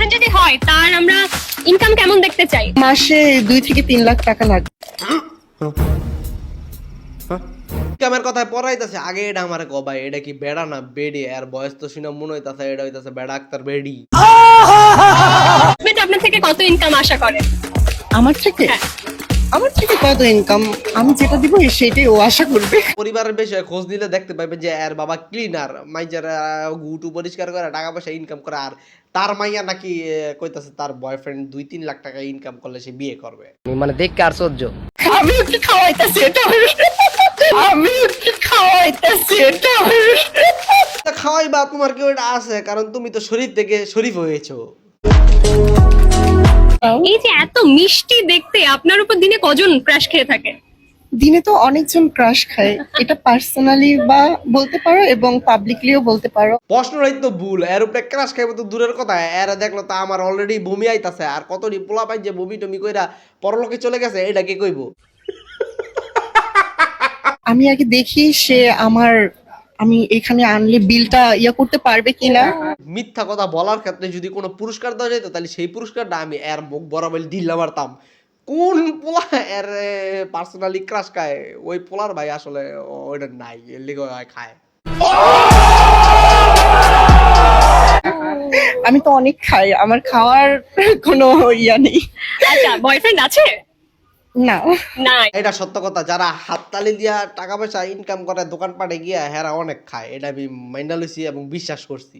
Boyfriend যদি হয় তার আমরা ইনকাম কেমন দেখতে চাই? মাসে 2 থেকে 3 লাখ টাকা লাগবে। ইনকামের কথায় পড়াইতেছে আগে এটা আমার কবাই এটা কি বেড়া না বেডি আর বয়স তো শুনে মনে হইতাছে এটা হইতাছে বেড়া আক্তার বেডি। হাজবেন্ড আপনার থেকে কত ইনকাম আশা করে? আমার থেকে আমার থেকে কত ইনকাম আমি যেটা দিব সেটাই ও আশা করবে। পরিবারের বিষয়ে খোঁজ নিলে দেখতে পাইবেন যে এর বাবা ক্লিনার মাইজার গুটু পরিষ্কার করে টাকা পয়সা ইনকাম করে আর তার মাইয়া নাকি কইতাছে তার বয়ফ্রেন্ড 2-3 লাখ টাকা ইনকাম করলে সে বিয়ে করবে। মানে দেখতে আশ্চর্য। আমি ওকে খাওয়াইতেছি এটা আমি ওকে খাওয়াইতেছি এটা তা খাওয়াইবা তোমার কি ওটা আছে কারণ তুমি তো শরীর থেকে শরীফ হয়েছো। এই যে এত মিষ্টি দেখতে আপনার উপর দিনে কজন ক্রাশ খেয়ে থাকে? দিনে তো অনেকজন ক্রাশ খায়, এটা পার্সোনালি বা বলতে পারো এবং পাবলিকলিও বলতে পারো। প্রশ্নটাই তো ভুল এর উপরে ক্রাশ খাইবো তো দূরের কথা এর দেখলো তা আমার অলরেডি বমি আইতাছে আর কতটি পোলা পাই যে বমি টমি কইরা পরলোকে চলে গেছে এটা কে কইবো। আমি আগে দেখি সে আমি এখানে আনলে বিলটা করতে পারবে কিনা। মিথ্যা কথা বলার ক্ষেত্রে যদি কোনো পুরস্কার দেওয়া যেত তাহলে সেই পুরস্কারটা আমি এর মুখ বরাবর দিল্লা মারতাম। কোন পোলা এর পার্সোনালি ক্রাশ খায় ওই পোলার ভাই আসলে ওইটা নাই এর লিগে খায়। আমি তো অনেক খাই, আমার খাওয়ার কোনো নেই। আচ্ছা বয়ফ্রেন্ড আছে? না না। এটা সত্য কথা যারা হাততালি দিয়া টাকা পয়সা ইনকাম করে দোকানপাটে গিয়া হেরা অনেক খায় এটা আমি মাইনা লইছি এবং বিশ্বাস করছি।